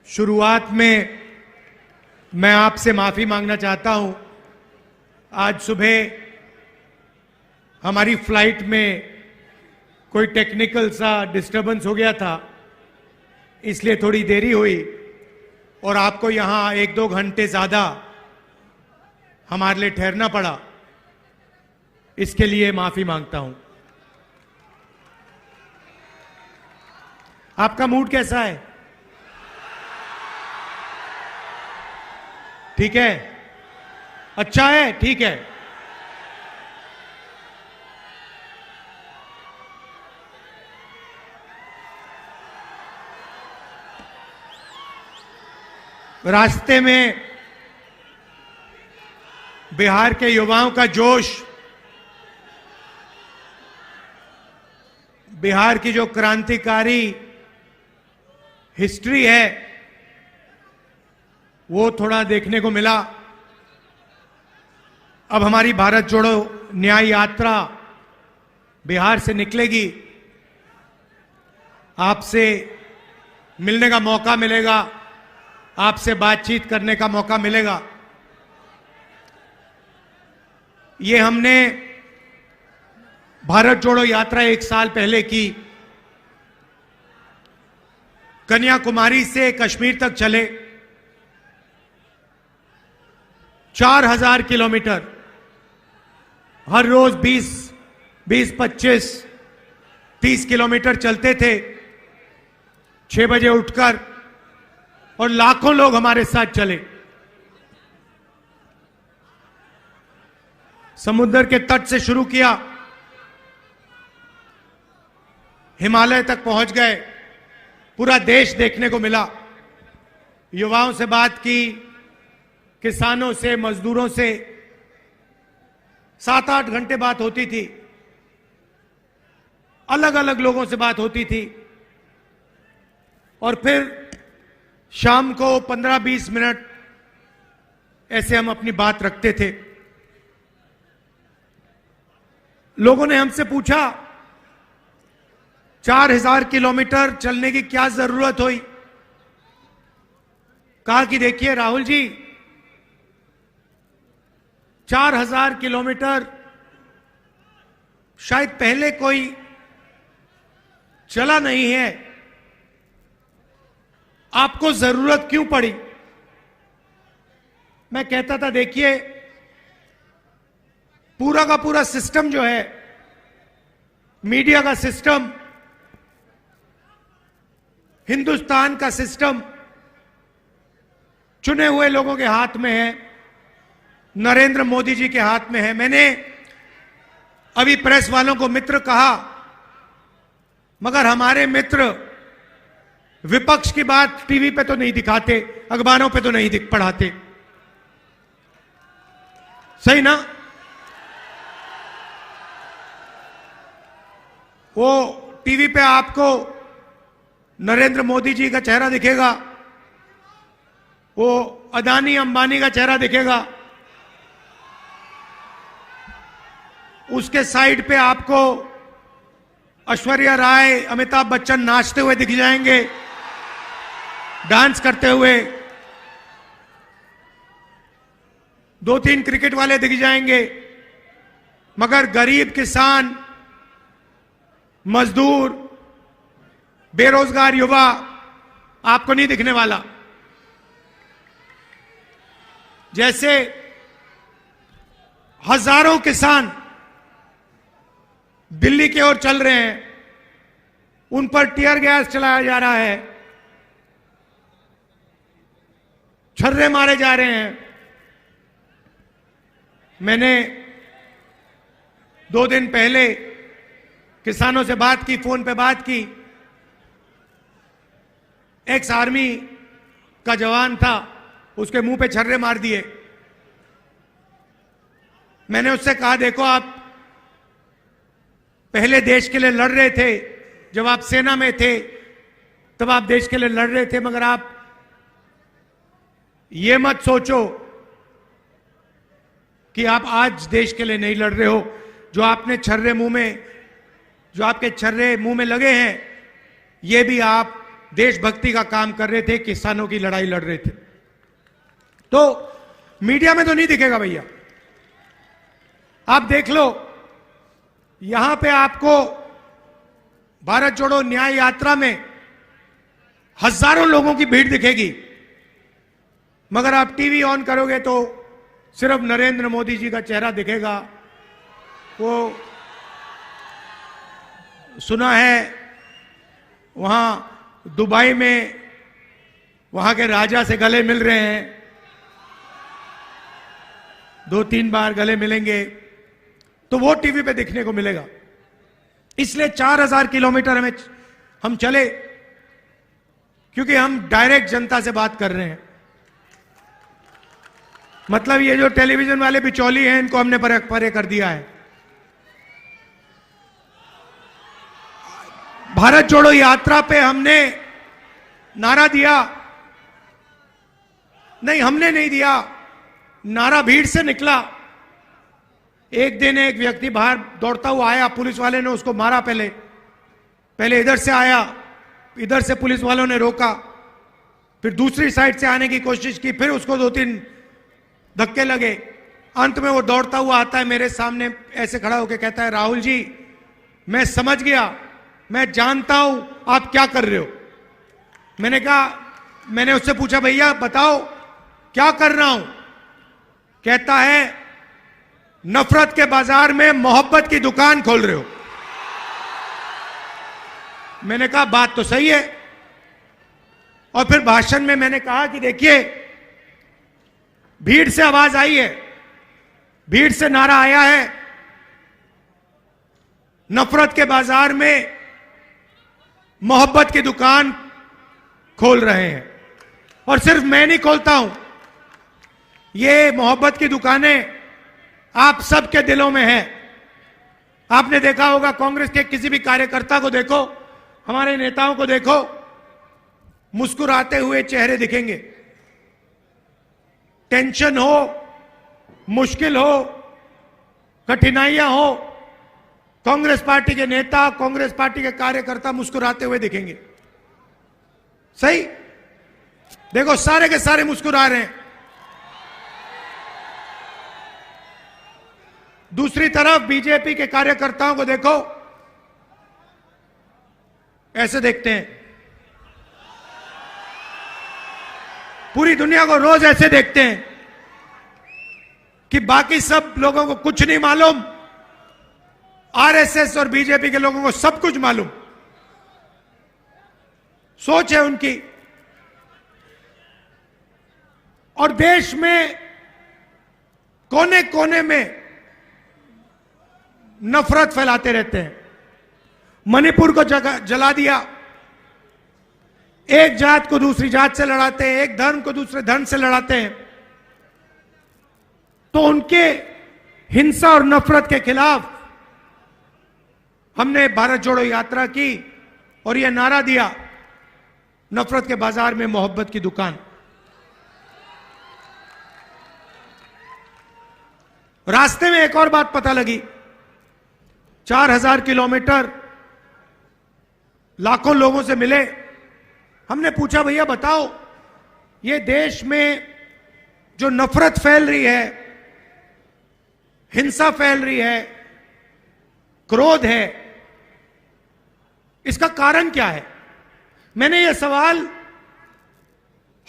शुरुआत में मैं आपसे माफी मांगना चाहता हूं। आज सुबह हमारी फ्लाइट में कोई टेक्निकल सा डिस्टरबेंस हो गया था, इसलिए थोड़ी देरी हुई और आपको यहां 1-2 घंटे ज्यादा हमारे लिए ठहरना पड़ा। इसके लिए माफी मांगता हूं। आपका मूड कैसा है? ठीक है? अच्छा है? ठीक है। रास्ते में बिहार के युवाओं का जोश, बिहार की जो क्रांतिकारी हिस्ट्री है वो थोड़ा देखने को मिला। अब हमारी भारत जोड़ो न्याय यात्रा बिहार से निकलेगी। आपसे मिलने का मौका मिलेगा, आपसे बातचीत करने का मौका मिलेगा। ये हमने भारत जोड़ो यात्रा 1 साल पहले की। कन्याकुमारी से कश्मीर तक चले 4000 किलोमीटर, हर रोज 20, 25, 30 किलोमीटर चलते थे 6 बजे उठकर, और लाखों लोग हमारे साथ चले। समुद्र के तट से शुरू किया, हिमालय तक पहुंच गए, पूरा देश देखने को मिला। युवाओं से बात की, किसानों से, मजदूरों से 7-8 घंटे बात होती थी, अलग अलग लोगों से बात होती थी। और फिर शाम को 15-20 मिनट ऐसे हम अपनी बात रखते थे। लोगों ने हमसे पूछा 4000 किलोमीटर चलने की क्या जरूरत हुई? कहा कि देखिए राहुल जी, 4000 किलोमीटर शायद पहले कोई चला नहीं है, आपको जरूरत क्यों पड़ी? मैं कहता था देखिए, पूरा का पूरा सिस्टम जो है, मीडिया का सिस्टम, हिंदुस्तान का सिस्टम चुने हुए लोगों के हाथ में है, नरेंद्र मोदी जी के हाथ में है। मैंने अभी प्रेस वालों को मित्र कहा, मगर हमारे मित्र विपक्ष की बात टीवी पे तो नहीं दिखाते, अखबारों पे तो नहीं पढ़ाते। सही ना? वो टीवी पे आपको नरेंद्र मोदी जी का चेहरा दिखेगा, वो अदानी अंबानी का चेहरा दिखेगा, उसके साइड पे आपको ऐश्वर्या राय, अमिताभ बच्चन नाचते हुए दिख जाएंगे, डांस करते हुए, 2-3 क्रिकेट वाले दिख जाएंगे, मगर गरीब किसान, मजदूर, बेरोजगार युवा आपको नहीं दिखने वाला। जैसे हजारों किसान दिल्ली की ओर चल रहे हैं, उन पर टीयर गैस चलाया जा रहा है, छर्रे मारे जा रहे हैं। मैंने 2 दिन पहले किसानों से बात की, फोन पे बात की। एक्स आर्मी का जवान था, उसके मुंह पे छर्रे मार दिए। मैंने उससे कहा देखो, आप पहले देश के लिए लड़ रहे थे, जब आप सेना में थे तब आप देश के लिए लड़ रहे थे, मगर आप ये मत सोचो कि आप आज देश के लिए नहीं लड़ रहे हो। जो आपने छर्रे मुंह में, जो आपके छर्रे मुंह में लगे हैं, ये भी आप देशभक्ति का काम कर रहे थे, किसानों की लड़ाई लड़ रहे थे। तो मीडिया में तो नहीं दिखेगा भैया। आप देख लो, यहां पे आपको भारत जोड़ो न्याय यात्रा में हजारों लोगों की भीड़ दिखेगी, मगर आप टीवी ऑन करोगे तो सिर्फ नरेंद्र मोदी जी का चेहरा दिखेगा। वो सुना है वहां दुबई में वहां के राजा से गले मिल रहे हैं, 2-3 बार गले मिलेंगे, तो वो टीवी पे दिखने को मिलेगा। इसलिए 4000 किलोमीटर हम चले, क्योंकि हम डायरेक्ट जनता से बात कर रहे हैं। मतलब ये जो टेलीविजन वाले बिचौली हैं, इनको हमने परे कर दिया है। भारत जोड़ो यात्रा पे हमने नारा दिया, नहीं हमने नहीं दिया, नारा भीड़ से निकला। एक दिन एक व्यक्ति बाहर दौड़ता हुआ आया, पुलिस वाले ने उसको मारा। पहले इधर से आया, इधर से पुलिस वालों ने रोका, फिर दूसरी साइड से आने की कोशिश की, फिर उसको 2-3 धक्के लगे। अंत में वो दौड़ता हुआ आता है मेरे सामने, ऐसे खड़ा होकर कहता है, राहुल जी मैं समझ गया, मैं जानता हूं आप क्या कर रहे हो। मैंने उससे पूछा भैया बताओ क्या कर रहा हूं। कहता है नफरत के बाजार में मोहब्बत की दुकान खोल रहे हो। मैंने कहा बात तो सही है। और फिर भाषण में मैंने कहा कि देखिए, भीड़ से आवाज आई है, भीड़ से नारा आया है, नफरत के बाजार में मोहब्बत की दुकान खोल रहे हैं। और सिर्फ मैं नहीं खोलता हूं, ये मोहब्बत की दुकानें आप सबके दिलों में है। आपने देखा होगा, कांग्रेस के किसी भी कार्यकर्ता को देखो, हमारे नेताओं को देखो, मुस्कुराते हुए चेहरे दिखेंगे। टेंशन हो, मुश्किल हो, कठिनाइयां हो, कांग्रेस पार्टी के नेता, कांग्रेस पार्टी के कार्यकर्ता मुस्कुराते हुए दिखेंगे। सही? देखो सारे के सारे मुस्कुरा रहे हैं। दूसरी तरफ बीजेपी के कार्यकर्ताओं को देखो, ऐसे देखते हैं। पूरी दुनिया को रोज ऐसे देखते हैं कि बाकी सब लोगों को कुछ नहीं मालूम, आरएसएस और बीजेपी के लोगों को सब कुछ मालूम। सोच है उनकी। और देश में कोने कोने में नफरत फैलाते रहते हैं। मणिपुर को जला दिया, एक जात को दूसरी जात से लड़ाते हैं, एक धर्म को दूसरे धर्म से लड़ाते हैं। तो उनके हिंसा और नफरत के खिलाफ हमने भारत जोड़ो यात्रा की और यह नारा दिया, नफरत के बाजार में मोहब्बत की दुकान। रास्ते में एक और बात पता लगी, 4000 किलोमीटर लाखों लोगों से मिले। हमने पूछा भैया बताओ, ये देश में जो नफरत फैल रही है, हिंसा फैल रही है, क्रोध है, इसका कारण क्या है? मैंने यह सवाल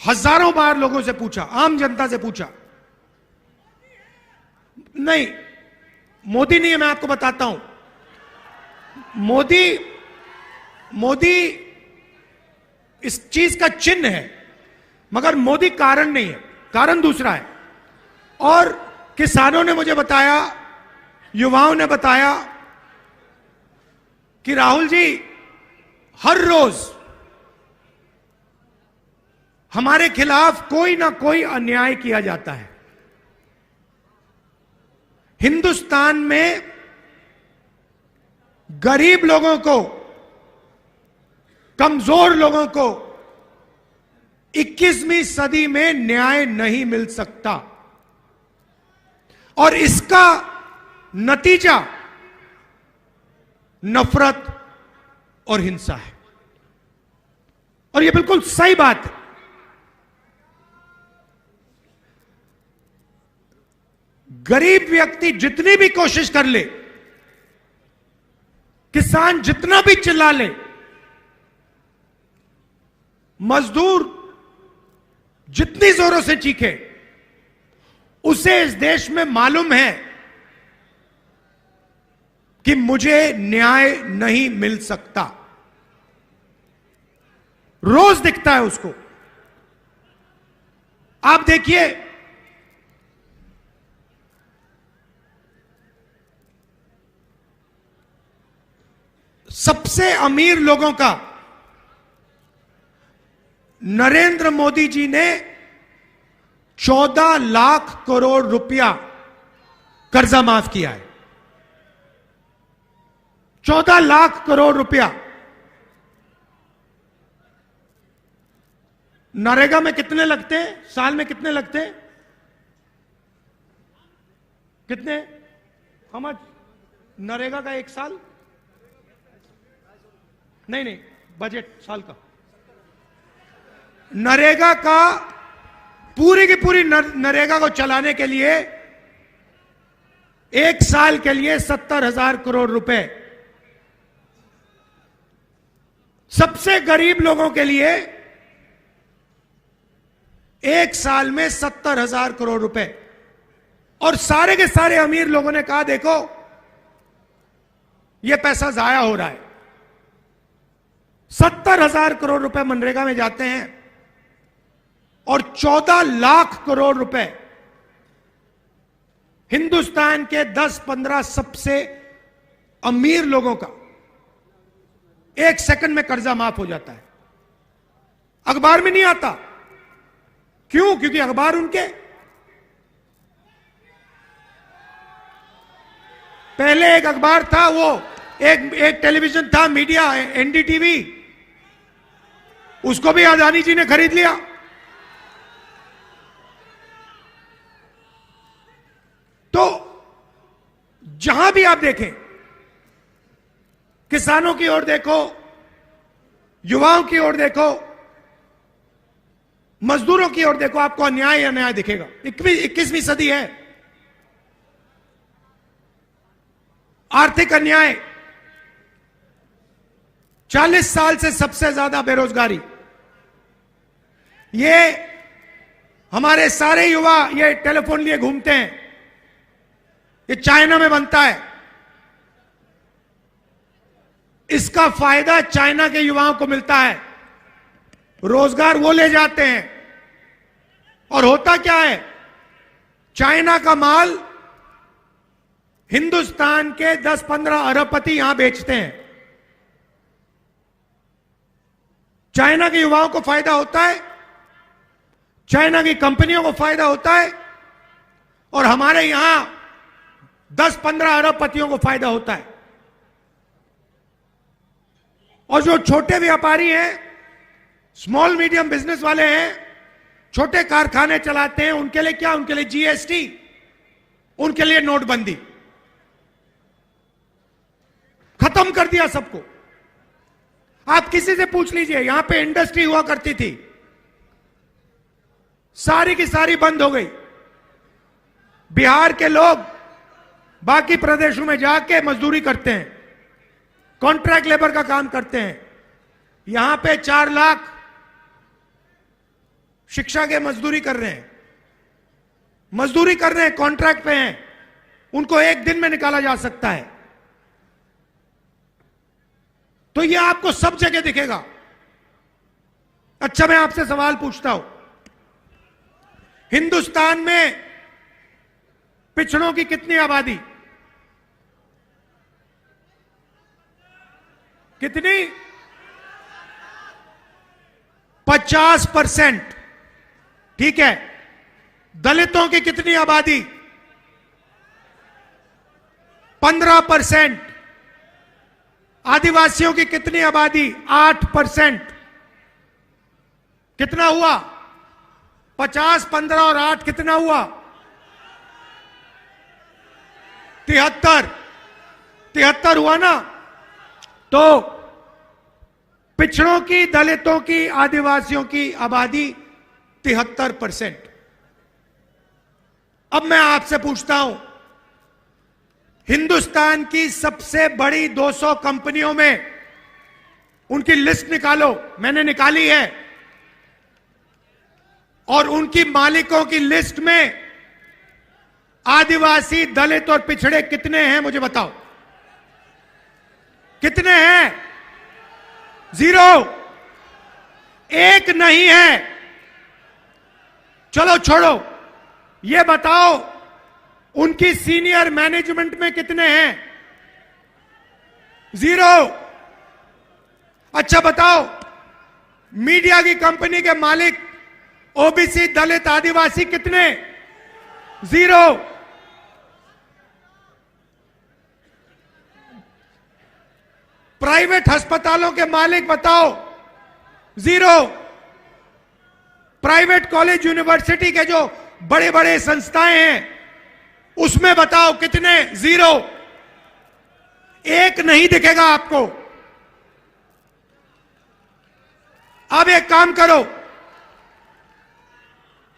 हजारों बार लोगों से पूछा, आम जनता से पूछा। नहीं, मोदी नहीं है, मैं आपको बताता हूं। मोदी इस चीज का चिन्ह है, मगर मोदी कारण नहीं है, कारण दूसरा है। और किसानों ने मुझे बताया, युवाओं ने बताया कि राहुल जी हर रोज हमारे खिलाफ कोई ना कोई अन्याय किया जाता है। हिंदुस्तान में गरीब लोगों को, कमजोर लोगों को 21वीं सदी में न्याय नहीं मिल सकता, और इसका नतीजा नफरत और हिंसा है। और यह बिल्कुल सही बात है। गरीब व्यक्ति जितनी भी कोशिश कर ले, किसान जितना भी चिल्ला ले, मजदूर जितनी जोरों से चीखे, उसे इस देश में मालूम है कि मुझे न्याय नहीं मिल सकता। रोज दिखता है उसको। आप देखिए, सबसे अमीर लोगों का नरेंद्र मोदी जी ने 14 लाख करोड़ रुपया कर्जा माफ किया है। 14 लाख करोड़ रुपया। नरेगा में कितने लगते हैं? साल में कितने लगते हैं? कितने? how much? नरेगा का एक साल? नहीं, बजट साल का। नरेगा का पूरी की पूरी नरेगा को चलाने के लिए एक साल के लिए 70,000 करोड़ रुपए। सबसे गरीब लोगों के लिए एक साल में 70,000 करोड़ रुपए। और सारे के सारे अमीर लोगों ने कहा, देखो यह पैसा जाया हो रहा है। 70,000 करोड़ रुपए मनरेगा में जाते हैं और 14 लाख करोड़ रुपए हिंदुस्तान के 10-15 सबसे अमीर लोगों का एक सेकंड में कर्जा माफ हो जाता है। अखबार में नहीं आता। क्यों? क्योंकि अखबार उनके। पहले एक अखबार था, वो एक टेलीविजन था, मीडिया, एनडीटीवी, उसको भी अदानी जी ने खरीद लिया। तो जहां भी आप देखें, किसानों की ओर देखो, युवाओं की ओर देखो, मजदूरों की ओर देखो, आपको अन्याय अन्याय दिखेगा। 21वीं सदी है। आर्थिक अन्याय, 40 साल से सबसे ज्यादा बेरोजगारी। ये हमारे सारे युवा ये टेलीफोन लिए घूमते हैं। ये चाइना में बनता है। इसका फायदा चाइना के युवाओं को मिलता है। रोजगार वो ले जाते हैं। और होता क्या है? चाइना का माल हिंदुस्तान के 10-15 अरबपति यहां बेचते हैं। चाइना के युवाओं को फायदा होता है, चाइना की कंपनियों को फायदा होता है, और हमारे यहां 10-15 अरबपतियों को फायदा होता है। और जो छोटे व्यापारी हैं, स्मॉल मीडियम बिजनेस वाले हैं, छोटे कारखाने चलाते हैं, उनके लिए क्या? उनके लिए जीएसटी, उनके लिए नोटबंदी। खत्म कर दिया सबको। आप किसी से पूछ लीजिए, यहां पे इंडस्ट्री हुआ करती थी, सारी की सारी बंद हो गई। बिहार के लोग बाकी प्रदेशों में जाके मजदूरी करते हैं, कॉन्ट्रैक्ट लेबर का काम करते हैं। यहां पे 4 लाख शिक्षा के मजदूरी कर रहे हैं, कॉन्ट्रैक्ट पे हैं। उनको एक दिन में निकाला जा सकता है। तो यह आपको सब जगह दिखेगा। अच्छा, मैं आपसे सवाल पूछता हूं, हिंदुस्तान में पिछड़ों की कितनी आबादी? कितनी? 50%। ठीक है। दलितों की कितनी आबादी? 15%। आदिवासियों की कितनी आबादी? 8%। कितना हुआ? 50, 15 और 8 कितना हुआ? 73 हुआ ना? तो पिछड़ों की, दलितों की, आदिवासियों की आबादी 73%। अब मैं आपसे पूछता हूं, हिंदुस्तान की सबसे बड़ी 200 कंपनियों में उनकी लिस्ट निकालो। मैंने निकाली है। और उनकी मालिकों की लिस्ट में आदिवासी, दलित और पिछड़े कितने हैं, मुझे बताओ। कितने हैं? 0। एक नहीं है। चलो छोड़ो, ये बताओ उनकी सीनियर मैनेजमेंट में कितने हैं? 0। अच्छा बताओ, मीडिया की कंपनी के मालिक ओबीसी, दलित, आदिवासी कितने? 0। प्राइवेट अस्पतालों के मालिक बताओ? 0। प्राइवेट कॉलेज, यूनिवर्सिटी के जो बड़े बड़े संस्थाएं हैं उसमें बताओ कितने? 0। एक नहीं दिखेगा आपको। अब एक काम करो,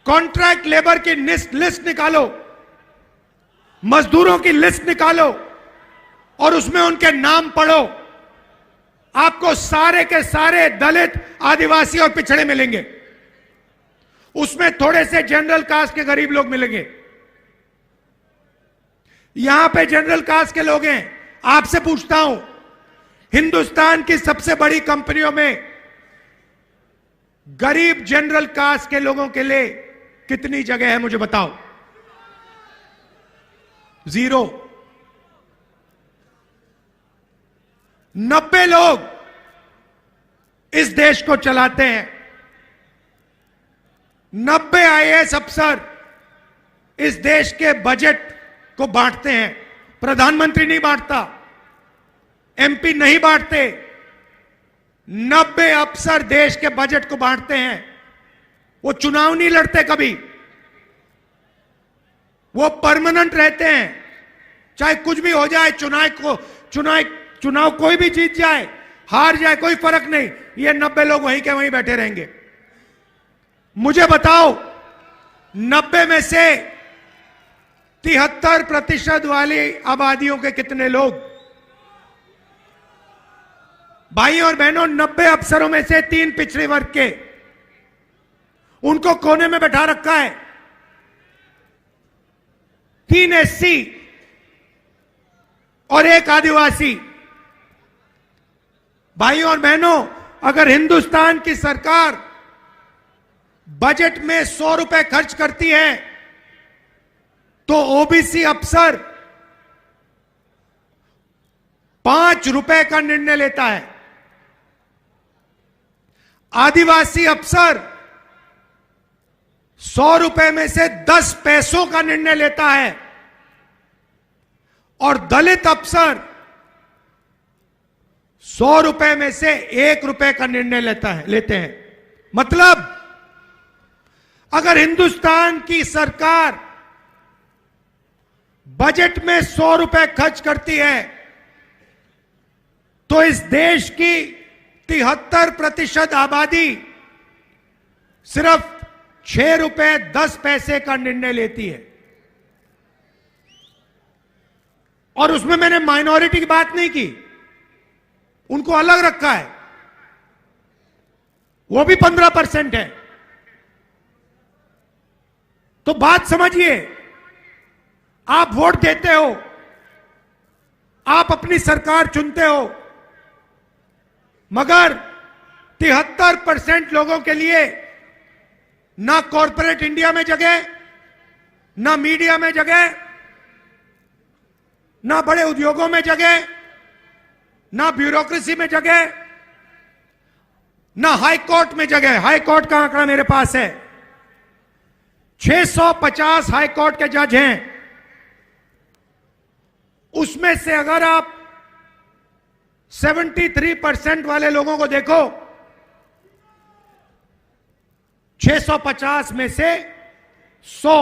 कॉन्ट्रैक्ट लेबर की लिस्ट निकालो, मजदूरों की लिस्ट निकालो और उसमें उनके नाम पढ़ो। आपको सारे के सारे दलित, आदिवासी और पिछड़े मिलेंगे। उसमें थोड़े से जनरल कास्ट के गरीब लोग मिलेंगे। यहां पे जनरल कास्ट के लोग हैं। आपसे पूछता हूं, हिंदुस्तान की सबसे बड़ी कंपनियों में गरीब जनरल कास्ट के लोगों के लिए कितनी जगह है, मुझे बताओ। 0। 90 लोग इस देश को चलाते हैं। 90 आईएएस अफसर इस देश के बजट को बांटते हैं। प्रधानमंत्री नहीं बांटता, एमपी नहीं बांटते। 90 अफसर देश के बजट को बांटते हैं। वो चुनाव नहीं लड़ते कभी, वो परमानेंट रहते हैं। चाहे कुछ भी हो जाए, चुनाव कोई भी जीत जाए, हार जाए, कोई फर्क नहीं, ये 90 लोग वहीं के वहीं बैठे रहेंगे। मुझे बताओ, 90 में से 73% वाली आबादियों के कितने लोग? भाई और बहनों, 90 अफसरों में से 3 पिछड़े वर्ग के, उनको कोने में बैठा रखा है। 3 एससी और 1 आदिवासी। भाई और बहनों, अगर हिंदुस्तान की सरकार बजट में 100 रुपए खर्च करती है तो ओबीसी अफसर 5 रुपए का निर्णय लेता है। आदिवासी अफसर 100 रुपए में से 10 पैसों का निर्णय लेता है और दलित अफसर 100 रुपए में से 1 रुपए का निर्णय लेते हैं। मतलब अगर हिंदुस्तान की सरकार बजट में 100 रुपए खर्च करती है तो इस देश की 73% आबादी सिर्फ 6 रुपए 10 पैसे का निर्णय लेती है। और उसमें मैंने माइनॉरिटी की बात नहीं की, उनको अलग रखा है, वो भी 15% है। तो बात समझिए, आप वोट देते हो, आप अपनी सरकार चुनते हो, मगर 73% लोगों के लिए ना कॉरपोरेट इंडिया में जगह, ना मीडिया में जगह, ना बड़े उद्योगों में जगह, ना ब्यूरोक्रेसी में जगह, ना हाई कोर्ट में जगह। हाई कोर्ट का आंकड़ा मेरे पास है, 650 हाई कोर्ट के जज हैं। उसमें से अगर आप 73% वाले लोगों को देखो, 650 में से 100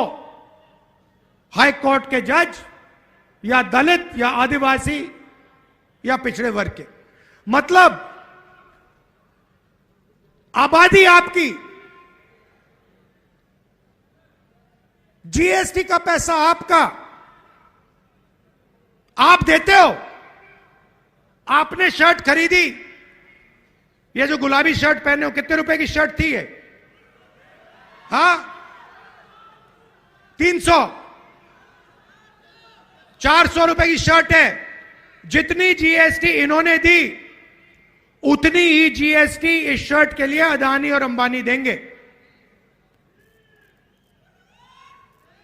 हाई कोर्ट के जज या दलित या आदिवासी या पिछड़े वर्ग के। मतलब आबादी आपकी, जीएसटी का पैसा आपका, आप देते हो। आपने शर्ट खरीदी, ये जो गुलाबी शर्ट पहने हो, कितने रुपए की शर्ट थी ये? हाँ, 300 400 रुपए की शर्ट है। जितनी जीएसटी इन्होंने दी, उतनी ही जीएसटी इस शर्ट के लिए अदानी और अंबानी देंगे,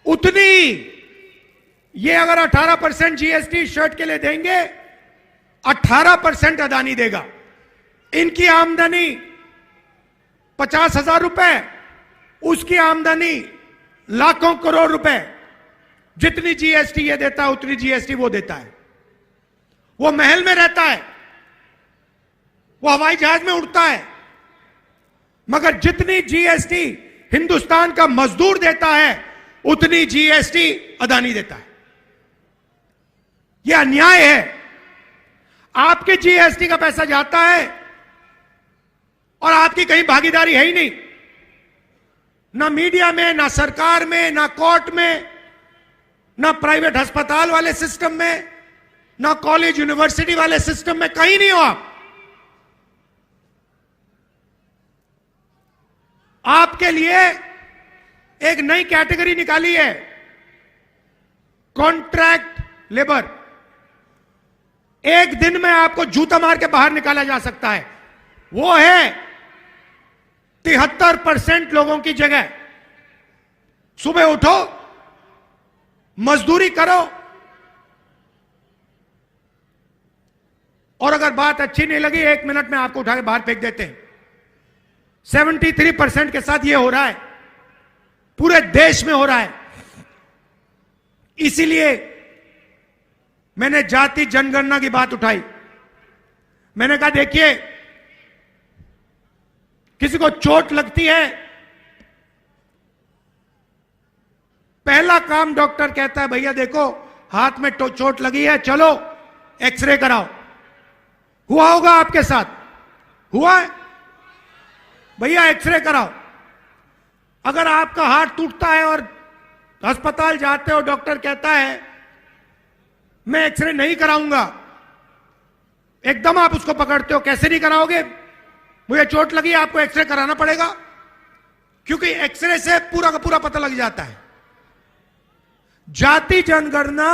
उतनी। ये अगर 18% जीएसटी शर्ट के लिए देंगे, 18% अदानी देगा। इनकी आमदनी 50,000 रुपए, उसकी आमदनी लाखों करोड़ रुपए। जितनी जीएसटी ये देता है, उतनी जीएसटी वो देता है। वो महल में रहता है, वो हवाई जहाज में उड़ता है, मगर जितनी जीएसटी हिंदुस्तान का मजदूर देता है, उतनी जीएसटी अदानी देता है। यह अन्याय है। आपके जीएसटी का पैसा जाता है और आपकी कहीं भागीदारी है ही नहीं, ना मीडिया में, ना सरकार में, ना कोर्ट में, ना प्राइवेट अस्पताल वाले सिस्टम में, ना कॉलेज यूनिवर्सिटी वाले सिस्टम में, कहीं नहीं हो आप। आपके लिए एक नई कैटेगरी निकाली है, कॉन्ट्रैक्ट लेबर। एक दिन में आपको जूता मार के बाहर निकाला जा सकता है। वो है 73% लोगों की जगह। सुबह उठो, मजदूरी करो, और अगर बात अच्छी नहीं लगी, 1 मिनट में आपको उठा के बाहर फेंक देते हैं। 73% के साथ यह हो रहा है, पूरे देश में हो रहा है। इसीलिए मैंने जाति जनगणना की बात उठाई। मैंने कहा, देखिए, किसी को चोट लगती है, पहला काम डॉक्टर कहता है, भैया देखो हाथ में चोट लगी है, चलो एक्सरे कराओ। हुआ होगा आपके साथ, हुआ है? भैया एक्सरे कराओ। अगर आपका हाथ टूटता है और अस्पताल जाते हो, डॉक्टर कहता है मैं एक्सरे नहीं कराऊंगा, एकदम आप उसको पकड़ते हो, कैसे नहीं कराओगे? मुझे चोट लगी, आपको एक्सरे कराना पड़ेगा, क्योंकि एक्सरे से पूरा का पूरा पता लग जाता है। जाति जनगणना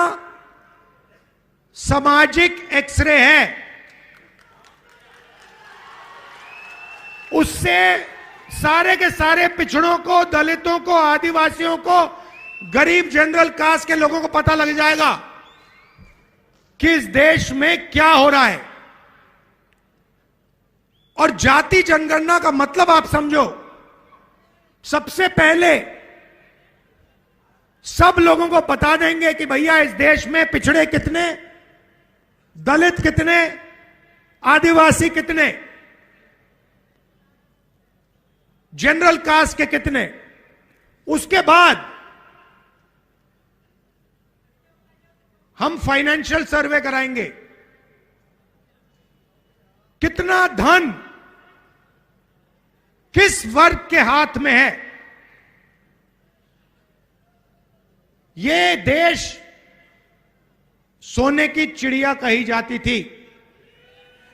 सामाजिक एक्सरे है। उससे सारे के सारे पिछड़ों को, दलितों को, आदिवासियों को, गरीब जनरल कास्ट के लोगों को पता लग जाएगा कि इस देश में क्या हो रहा है। और जाति जनगणना का मतलब आप समझो, सबसे पहले सब लोगों को बता देंगे कि भैया इस देश में पिछड़े कितने, दलित कितने, आदिवासी कितने, जनरल कास्ट के कितने। उसके बाद हम फाइनेंशियल सर्वे कराएंगे, कितना धन किस वर्ग के हाथ में है। ये देश सोने की चिड़िया कही जाती थी,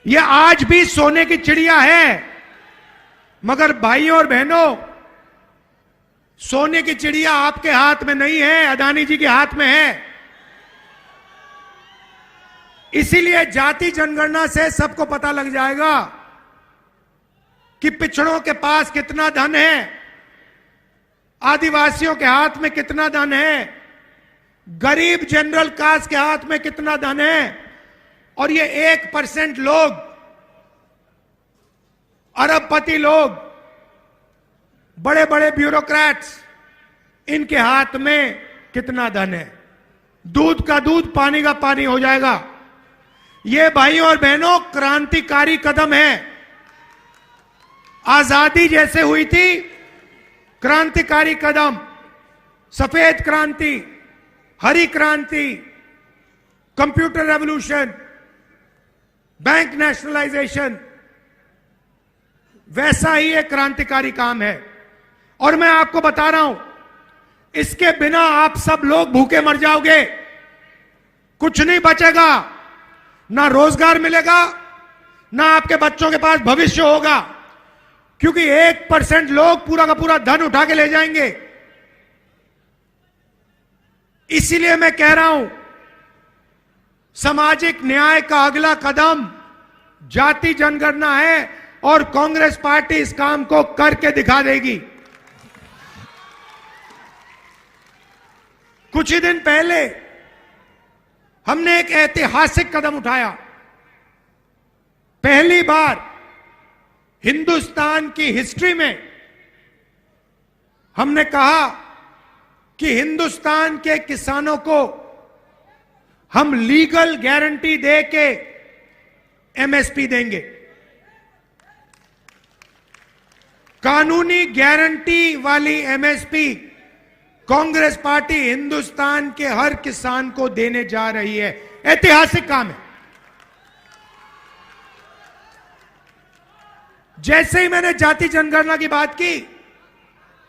यह आज भी सोने की चिड़िया है, मगर भाइयों और बहनों, सोने की चिड़िया आपके हाथ में नहीं है, अदानी जी के हाथ में है। इसीलिए जाति जनगणना से सबको पता लग जाएगा कि पिछड़ों के पास कितना धन है, आदिवासियों के हाथ में कितना धन है, गरीब जनरल कास्ट के हाथ में कितना धन है। और ये 1% लोग, अरबपति लोग, बड़े बड़े ब्यूरोक्रेट्स, इनके हाथ में कितना धन है। दूध का दूध, पानी का पानी हो जाएगा। ये भाइयों और बहनों क्रांतिकारी कदम है। आजादी जैसे हुई थी, क्रांतिकारी कदम, सफेद क्रांति, हरी क्रांति, कंप्यूटर रेवोल्यूशन, बैंक नेशनलाइजेशन, वैसा ही एक क्रांतिकारी काम है। और मैं आपको बता रहा हूं, इसके बिना आप सब लोग भूखे मर जाओगे, कुछ नहीं बचेगा, ना रोजगार मिलेगा, ना आपके बच्चों के पास भविष्य होगा, क्योंकि 1% लोग पूरा का पूरा धन उठा के ले जाएंगे। इसीलिए मैं कह रहा हूं, सामाजिक न्याय का अगला कदम जाति जनगणना है और कांग्रेस पार्टी इस काम को करके दिखा देगी। कुछ ही दिन पहले हमने एक ऐतिहासिक कदम उठाया। पहली बार हिंदुस्तान की हिस्ट्री में हमने कहा कि हिंदुस्तान के किसानों को हम लीगल गारंटी दे के एमएसपी देंगे। कानूनी गारंटी वाली एमएसपी कांग्रेस पार्टी हिंदुस्तान के हर किसान को देने जा रही है। ऐतिहासिक काम है। जैसे ही मैंने जाति जनगणना की बात की,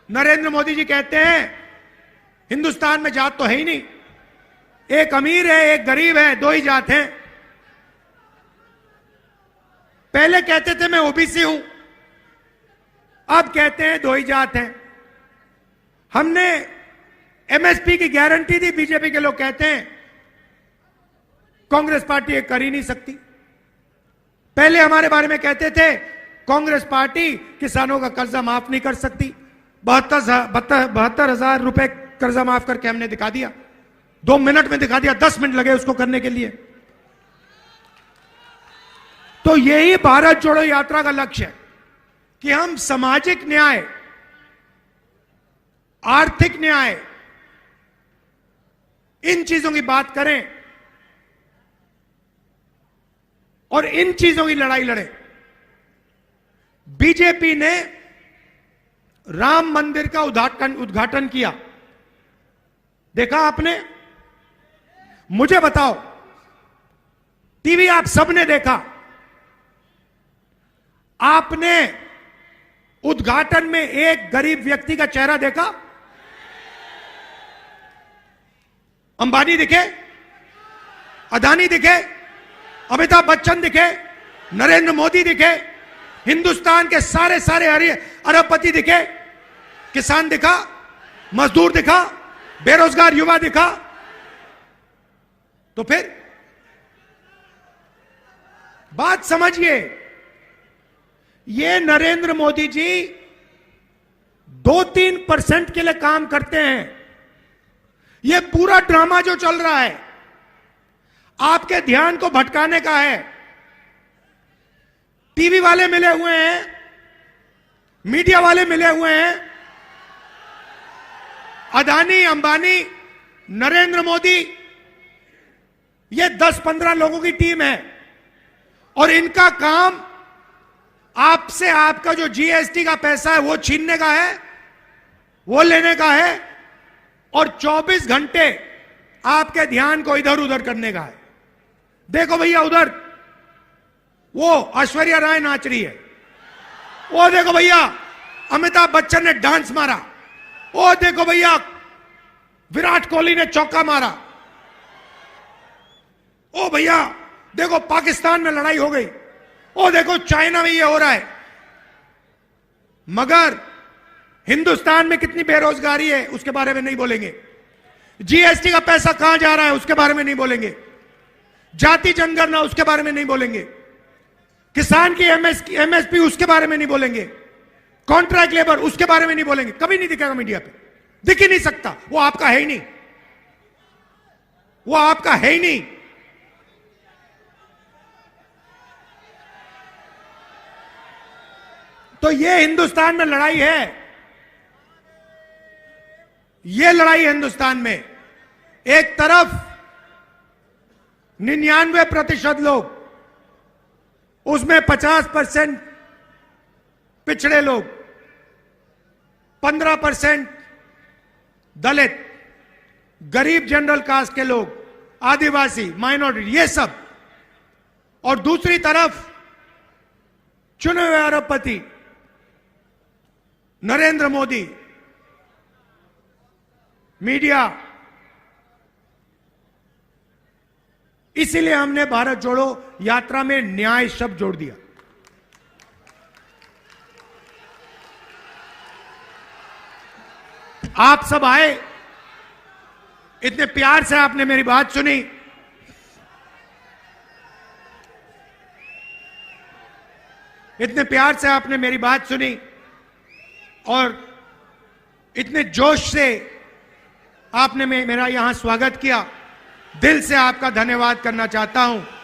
नरेंद्र मोदी जी कहते हैं हिंदुस्तान में जात तो है ही नहीं, एक अमीर है एक गरीब है, दो ही जात हैं। पहले कहते थे मैं ओबीसी हूं, अब कहते हैं दो ही जात हैं। हमने एमएसपी की गारंटी दी, बीजेपी के लोग कहते हैं कांग्रेस पार्टी ये कर ही नहीं सकती। पहले हमारे बारे में कहते थे कांग्रेस पार्टी किसानों का कर्जा माफ नहीं कर सकती। 72,000 रुपए कर्जा माफ करके हमने दिखा दिया, 2 मिनट में दिखा दिया, 10 मिनट लगे उसको करने के लिए। तो यही भारत जोड़ो यात्रा का लक्ष्य है कि हम सामाजिक न्याय, आर्थिक न्याय, इन चीजों की बात करें और इन चीजों की लड़ाई लड़ें। बीजेपी ने राम मंदिर का उद्घाटन किया, देखा आपने? मुझे बताओ, टीवी आप सबने देखा, आपने उद्घाटन में एक गरीब व्यक्ति का चेहरा देखा? अंबानी दिखे, अदानी दिखे, अमिताभ बच्चन दिखे, नरेंद्र मोदी दिखे, हिंदुस्तान के सारे सारे अरबपति दिखे, किसान दिखा, मजदूर दिखा, बेरोजगार युवा दिखा? तो फिर बात समझिए, ये नरेंद्र मोदी जी 2-3% के लिए काम करते हैं। ये पूरा ड्रामा जो चल रहा है आपके ध्यान को भटकाने का है। टीवी वाले मिले हुए हैं, मीडिया वाले मिले हुए हैं, अदानी, अंबानी, नरेंद्र मोदी, ये 10-15 लोगों की टीम है और इनका काम आपसे आपका जो जीएसटी का पैसा है वो छीनने का है, वो लेने का है और 24 घंटे आपके ध्यान को इधर उधर करने का है। देखो भैया, उधर वो ऐश्वर्या राय नाच रही है, वो देखो भैया अमिताभ बच्चन ने डांस मारा, वो देखो भैया विराट कोहली ने चौका मारा, ओ भैया देखो पाकिस्तान में लड़ाई हो गई, ओ देखो चाइना में ये हो रहा है। मगर हिंदुस्तान में कितनी बेरोजगारी है उसके बारे में नहीं बोलेंगे, जीएसटी का पैसा कहां जा रहा है उसके बारे में नहीं बोलेंगे, जाति जनगणना उसके बारे में नहीं बोलेंगे, किसान की एमएसपी उसके बारे में नहीं बोलेंगे, कॉन्ट्रैक्ट लेबर उसके बारे में नहीं बोलेंगे। कभी नहीं दिखेगा मीडिया पे, दिख ही नहीं सकता, वो आपका है ही नहीं, वो आपका है ही नहीं। तो ये हिंदुस्तान में लड़ाई है, ये लड़ाई हिंदुस्तान में। एक तरफ 99% लोग, उसमें 50% पिछड़े लोग, 15% दलित, गरीब जनरल कास्ट के लोग, आदिवासी, माइनॉरिटी, ये सब, और दूसरी तरफ चुने हुए अरबपति, नरेंद्र मोदी, मीडिया, इसीलिए हमने भारत जोड़ो यात्रा में न्याय शब्द जोड़ दिया। आप सब आए, इतने प्यार से आपने मेरी बात सुनी, इतने प्यार से आपने मेरी बात सुनी और इतने जोश से आपने मेरा यहां स्वागत किया। दिल से आपका धन्यवाद करना चाहता हूं।